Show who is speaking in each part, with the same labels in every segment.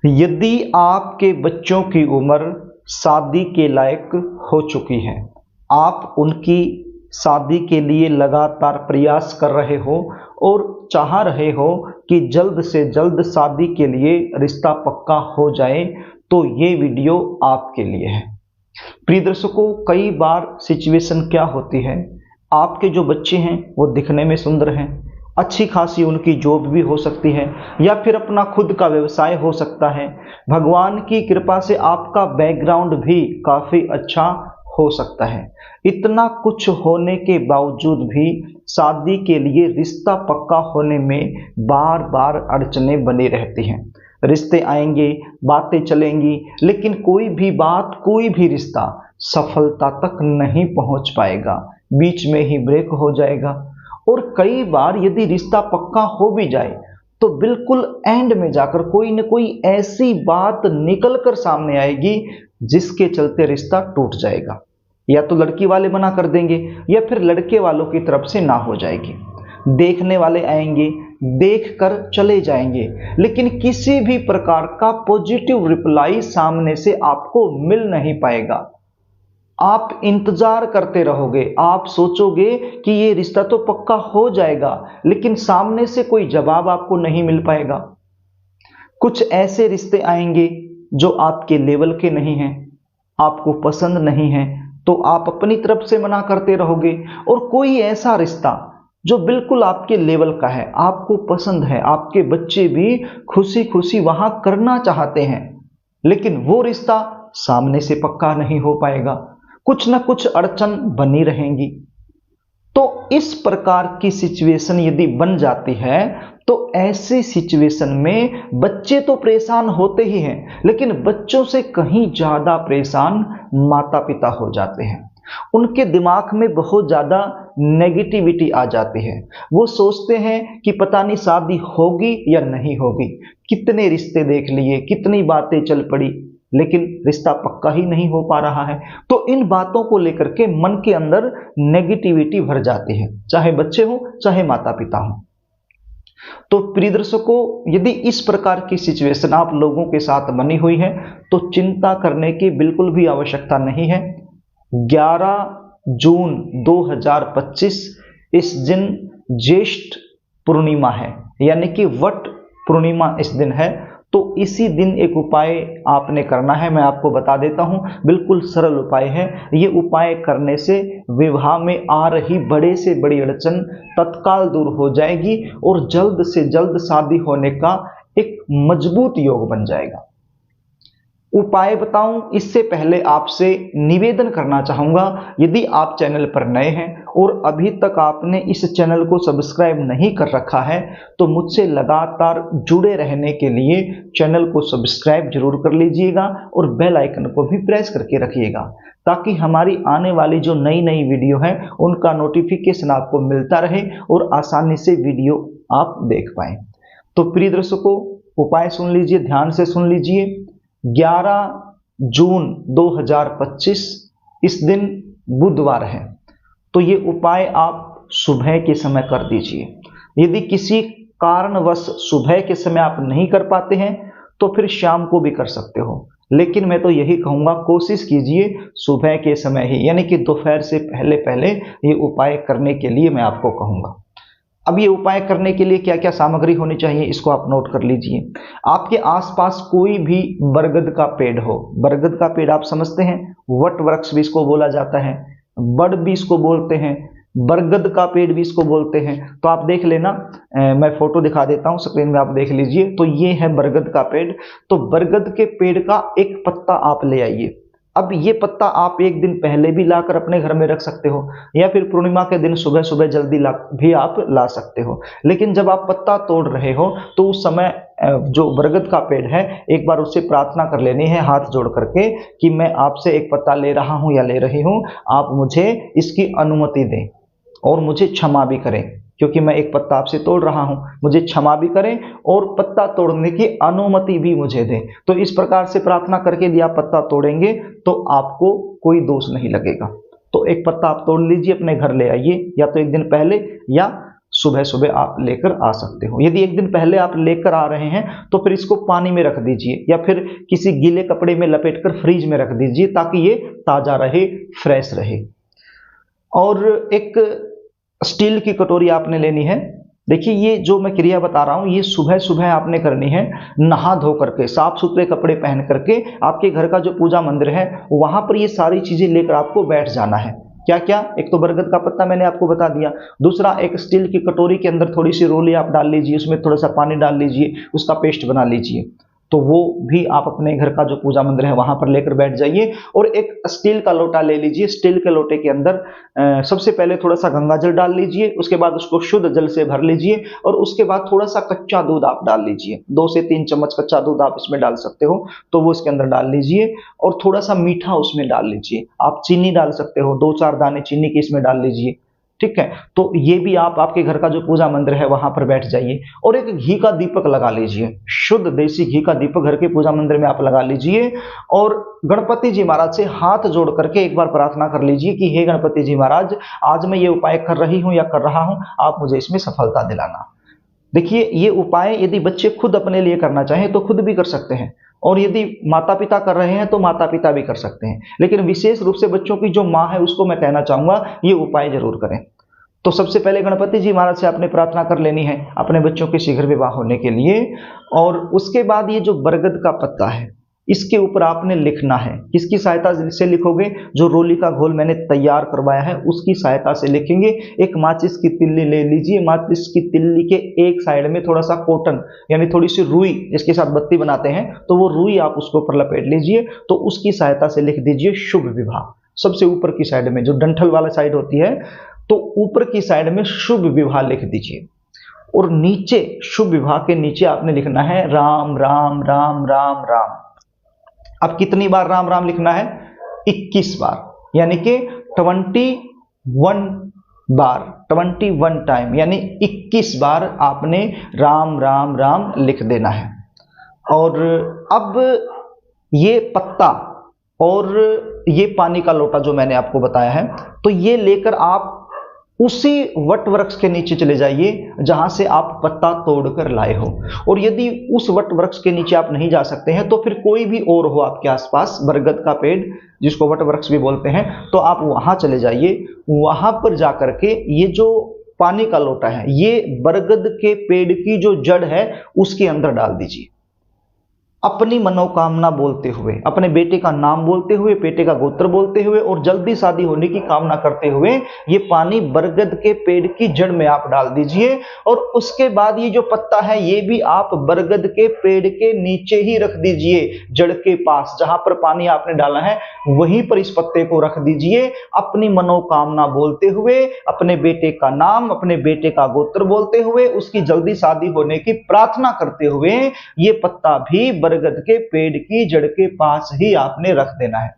Speaker 1: यदि आपके बच्चों की उम्र शादी के लायक हो चुकी है, आप उनकी शादी के लिए लगातार प्रयास कर रहे हो और चाह रहे हो कि जल्द से जल्द शादी के लिए रिश्ता पक्का हो जाए, तो ये वीडियो आपके लिए है। प्रिय दर्शकों, कई बार सिचुएशन क्या होती है, आपके जो बच्चे हैं वो दिखने में सुंदर हैं, अच्छी खासी उनकी जॉब भी हो सकती है या फिर अपना खुद का व्यवसाय हो सकता है। भगवान की कृपा से आपका बैकग्राउंड भी काफ़ी अच्छा हो सकता है। इतना कुछ होने के बावजूद भी शादी के लिए रिश्ता पक्का होने में बार बार अड़चनें बनी रहती हैं। रिश्ते आएंगे, बातें चलेंगी, लेकिन कोई भी बात, कोई भी रिश्ता सफलता तक नहीं पहुंच पाएगा, बीच में ही ब्रेक हो जाएगा। और कई बार यदि रिश्ता पक्का हो भी जाए तो बिल्कुल एंड में जाकर कोई न कोई ऐसी बात निकल कर सामने आएगी जिसके चलते रिश्ता टूट जाएगा। या तो लड़की वाले मना कर देंगे या फिर लड़के वालों की तरफ से ना हो जाएगी। देखने वाले आएंगे, देख कर चले जाएंगे, लेकिन किसी भी प्रकार का पॉजिटिव रिप्लाई सामने से आपको मिल नहीं पाएगा। आप इंतजार करते रहोगे, आप सोचोगे कि ये रिश्ता तो पक्का हो जाएगा, लेकिन सामने से कोई जवाब आपको नहीं मिल पाएगा। कुछ ऐसे रिश्ते आएंगे जो आपके लेवल के नहीं हैं, आपको पसंद नहीं है, तो आप अपनी तरफ से मना करते रहोगे। और कोई ऐसा रिश्ता जो बिल्कुल आपके लेवल का है, आपको पसंद है, आपके बच्चे भी खुशी खुशी वहां करना चाहते हैं, लेकिन वो रिश्ता सामने से पक्का नहीं हो पाएगा, कुछ ना कुछ अड़चन बनी रहेंगी। तो इस प्रकार की सिचुएशन यदि बन जाती है तो ऐसी सिचुएशन में बच्चे तो परेशान होते ही हैं, लेकिन बच्चों से कहीं ज्यादा परेशान माता पिता हो जाते हैं। उनके दिमाग में बहुत ज्यादा नेगेटिविटी आ जाती है। वो सोचते हैं कि पता नहीं शादी होगी या नहीं होगी, कितने रिश्ते देख लिए, कितनी बातें चल पड़ी, लेकिन रिश्ता पक्का ही नहीं हो पा रहा है। तो इन बातों को लेकर के मन के अंदर नेगेटिविटी भर जाती है, चाहे बच्चे हो चाहे माता पिता हो। तो प्रिय दर्शकों, यदि इस प्रकार की सिचुएशन आप लोगों के साथ बनी हुई है तो चिंता करने की बिल्कुल भी आवश्यकता नहीं है। 11 जून 2025 इस दिन ज्येष्ठ पूर्णिमा है, यानी कि वट पूर्णिमा इस दिन है। तो इसी दिन एक उपाय आपने करना है, मैं आपको बता देता हूं, बिल्कुल सरल उपाय है। ये उपाय करने से विवाह में आ रही बड़े से बड़ी अड़चन तत्काल दूर हो जाएगी और जल्द से जल्द शादी होने का एक मजबूत योग बन जाएगा। उपाय बताऊं इससे पहले आपसे निवेदन करना चाहूंगा, यदि आप चैनल पर नए हैं और अभी तक आपने इस चैनल को सब्सक्राइब नहीं कर रखा है तो मुझसे लगातार जुड़े रहने के लिए चैनल को सब्सक्राइब जरूर कर लीजिएगा और बेल आइकन को भी प्रेस करके रखिएगा, ताकि हमारी आने वाली जो नई नई वीडियो है उनका नोटिफिकेशन आपको मिलता रहे और आसानी से वीडियो आप देख पाएं। तो प्रिय दर्शकों, उपाय सुन लीजिए, ध्यान से सुन लीजिए। 11 जून 2025 इस दिन बुधवार है, तो ये उपाय आप सुबह के समय कर दीजिए। यदि किसी कारणवश सुबह के समय आप नहीं कर पाते हैं तो फिर शाम को भी कर सकते हो, लेकिन मैं तो यही कहूँगा कोशिश कीजिए सुबह के समय ही, यानी कि दोपहर से पहले पहले ये उपाय करने के लिए मैं आपको कहूँगा। अब ये उपाय करने के लिए क्या क्या सामग्री होनी चाहिए इसको आप नोट कर लीजिए। आपके आसपास कोई भी बरगद का पेड़ हो, बरगद का पेड़ आप समझते हैं, वट वृक्ष भी इसको बोला जाता है, बड़ भी इसको बोलते हैं, बरगद का पेड़ भी इसको बोलते हैं। तो आप देख लेना, मैं फोटो दिखा देता हूं, स्क्रीन में आप देख लीजिए। तो ये है बरगद का पेड़। तो बरगद के पेड़ का एक पत्ता आप ले आइए। अब ये पत्ता आप एक दिन पहले भी लाकर अपने घर में रख सकते हो या फिर पूर्णिमा के दिन सुबह सुबह जल्दी भी आप ला सकते हो। लेकिन जब आप पत्ता तोड़ रहे हो तो उस समय जो बरगद का पेड़ है, एक बार उससे प्रार्थना कर लेनी है हाथ जोड़ करके कि मैं आपसे एक पत्ता ले रहा हूं या ले रही हूं, आप मुझे इसकी अनुमति दें और मुझे क्षमा भी करें, क्योंकि मैं एक पत्ता आपसे तोड़ रहा हूं, मुझे क्षमा भी करें और पत्ता तोड़ने की अनुमति भी मुझे दें। तो इस प्रकार से प्रार्थना करके यदि आप पत्ता तोड़ेंगे तो आपको कोई दोष नहीं लगेगा। तो एक पत्ता आप तोड़ लीजिए, अपने घर ले आइए, या तो एक दिन पहले या सुबह सुबह आप लेकर आ सकते हो। यदि एक दिन पहले आप लेकर आ रहे हैं तो फिर इसको पानी में रख दीजिए या फिर किसी गीले कपड़े में लपेटकर फ्रीज में रख दीजिए ताकि ये ताज़ा रहे, फ्रेश रहे। और एक स्टील की कटोरी आपने लेनी है। देखिए ये जो मैं क्रिया बता रहा हूँ ये सुबह सुबह आपने करनी है, नहा धो करके, साफ सुथरे कपड़े पहन करके आपके घर का जो पूजा मंदिर है वहां पर ये सारी चीजें लेकर आपको बैठ जाना है। क्या क्या? एक तो बरगद का पत्ता मैंने आपको बता दिया, दूसरा एक स्टील की कटोरी के अंदर थोड़ी सी रोली आप डाल लीजिए, उसमें थोड़ा सा पानी डाल लीजिए, उसका पेस्ट बना लीजिए, तो वो भी आप अपने घर का जो पूजा मंदिर है वहां पर लेकर बैठ जाइए। और एक स्टील का लोटा ले लीजिए, स्टील के लोटे के अंदर सबसे पहले थोड़ा सा गंगा जल डाल लीजिए, उसके बाद उसको शुद्ध जल से भर लीजिए और उसके बाद थोड़ा सा कच्चा दूध आप डाल लीजिए, 2 से 3 चम्मच कच्चा दूध आप इसमें डाल सकते हो, तो वो इसके अंदर डाल लीजिए और थोड़ा सा मीठा उसमें डाल लीजिए। आप चीनी डाल सकते हो, 2-4 दाने चीनी के इसमें डाल लीजिए, ठीक है। तो ये भी आप आपके घर का जो पूजा मंदिर है वहां पर बैठ जाइए और एक घी का दीपक लगा लीजिए, शुद्ध देसी घी का दीपक घर के पूजा मंदिर में आप लगा लीजिए और गणपति जी महाराज से हाथ जोड़ करके एक बार प्रार्थना कर लीजिए कि हे गणपति जी महाराज, आज मैं ये उपाय कर रही हूं या कर रहा हूं, आप मुझे इसमें सफलता दिलाना। देखिए ये उपाय यदि बच्चे खुद अपने लिए करना चाहें तो खुद भी कर सकते हैं और यदि माता पिता कर रहे हैं तो माता पिता भी कर सकते हैं, लेकिन विशेष रूप से बच्चों की जो माँ है उसको मैं कहना चाहूंगा ये उपाय जरूर करें। तो सबसे पहले गणपति जी महाराज से आपने प्रार्थना कर लेनी है अपने बच्चों के शीघ्र विवाह होने के लिए। और उसके बाद ये जो बरगद का पत्ता है इसके ऊपर आपने लिखना है। किसकी सहायता से लिखोगे? जो रोली का घोल मैंने तैयार करवाया है उसकी सहायता से लिखेंगे। एक माचिस की तिल्ली ले लीजिए, माचिस की तिल्ली के एक साइड में थोड़ा सा कॉटन यानी थोड़ी सी रुई जिसके साथ बत्ती बनाते हैं, तो वो रुई आप उसके ऊपर लपेट लीजिए, तो उसकी सहायता से लिख दीजिए शुभ विवाह। सबसे ऊपर की साइड में जो डंठल वाला साइड होती है तो ऊपर की साइड में शुभ विवाह लिख दीजिए और नीचे शुभ विवाह के नीचे आपने लिखना है राम राम राम राम राम। अब कितनी बार राम राम लिखना है? 21 बार, यानी कि 21 बार, 21 टाइम, यानी 21 बार आपने राम राम राम लिख देना है। और अब ये पत्ता और ये पानी का लोटा जो मैंने आपको बताया है, तो ये लेकर आप उसी वट वृक्ष के नीचे चले जाइए जहां से आप पत्ता तोड़कर लाए हो। और यदि उस वट वृक्ष के नीचे आप नहीं जा सकते हैं तो फिर कोई भी और हो आपके आसपास बरगद का पेड़ जिसको वट वृक्ष भी बोलते हैं, तो आप वहां चले जाइए। वहां पर जाकर के ये जो पानी का लोटा है ये बरगद के पेड़ की जो जड़ है उसके अंदर डाल दीजिए, अपनी मनोकामना बोलते हुए, अपने बेटे का नाम बोलते हुए, बेटे का गोत्र बोलते हुए और जल्दी शादी होने की कामना करते हुए ये पानी बरगद के पेड़ की जड़ में आप डाल दीजिए। और उसके बाद ये जो पत्ता है ये भी आप बरगद के पेड़ के नीचे ही रख दीजिए, जड़ के पास जहां पर पानी आपने डाला है वहीं पर इस पत्ते को रख दीजिए। अपनी मनोकामना बोलते हुए, अपने बेटे का नाम, अपने बेटे का गोत्र बोलते हुए, उसकी जल्दी शादी होने की प्रार्थना करते हुए ये पत्ता भी बरगद के पेड़ की जड़ के पास ही आपने रख देना है।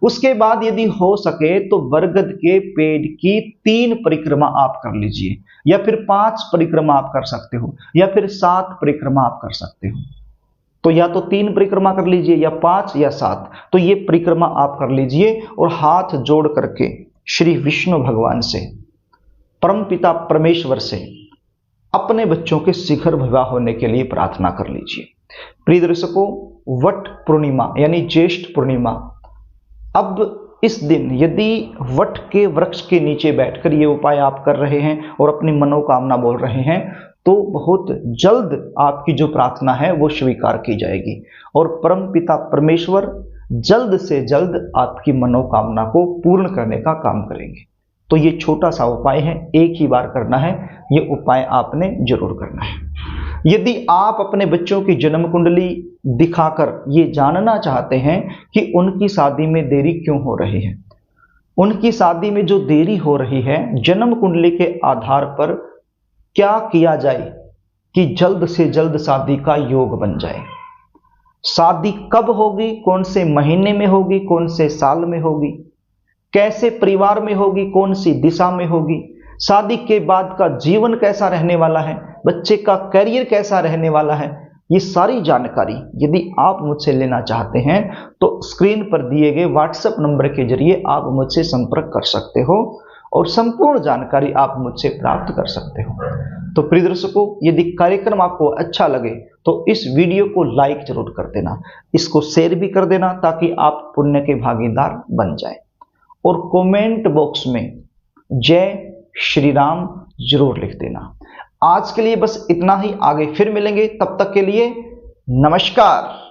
Speaker 1: उसके बाद यदि हो सके तो बरगद के पेड़ की 3 परिक्रमा आप कर लीजिए, या फिर 5 परिक्रमा आप कर सकते हो, या फिर 7 परिक्रमा आप कर सकते हो। तो या तो 3 परिक्रमा कर लीजिए या 5 या 7, तो ये परिक्रमा आप कर लीजिए और हाथ जोड़ करके श्री विष्णु भगवान से, परमपिता परमेश्वर से अपने बच्चों के शीघ्र विवाह होने के लिए प्रार्थना कर लीजिए। प्रिय दर्शकों, वट पूर्णिमा यानी ज्येष्ठ पूर्णिमा, अब इस दिन यदि वट के वृक्ष के नीचे बैठकर ये उपाय आप कर रहे हैं और अपनी मनोकामना बोल रहे हैं तो बहुत जल्द आपकी जो प्रार्थना है वो स्वीकार की जाएगी और परमपिता परमेश्वर जल्द से जल्द आपकी मनोकामना को पूर्ण करने का काम करेंगे। तो ये छोटा सा उपाय है, एक ही बार करना है, ये उपाय आपने जरूर करना है। यदि आप अपने बच्चों की जन्म कुंडली दिखाकर ये जानना चाहते हैं कि उनकी शादी में देरी क्यों हो रही है, उनकी शादी में जो देरी हो रही है जन्म कुंडली के आधार पर क्या किया जाए कि जल्द से जल्द शादी का योग बन जाए, शादी कब होगी, कौन से महीने में होगी, कौन से साल में होगी, कैसे परिवार में होगी, कौन सी दिशा में होगी, शादी के बाद का जीवन कैसा रहने वाला है, बच्चे का करियर कैसा रहने वाला है, ये सारी जानकारी यदि आप मुझसे लेना चाहते हैं तो स्क्रीन पर दिए गए व्हाट्सएप नंबर के जरिए आप मुझसे संपर्क कर सकते हो और संपूर्ण जानकारी आप मुझसे प्राप्त कर सकते हो। तो प्रिय दर्शकों, यदि कार्यक्रम आपको अच्छा लगे तो इस वीडियो को लाइक जरूर कर देना, इसको शेयर भी कर देना ताकि आप पुण्य के भागीदार बन जाए, और कमेंट बॉक्स में जय श्री राम जरूर लिख देना। आज के लिए बस इतना ही, आगे फिर मिलेंगे, तब तक के लिए नमस्कार।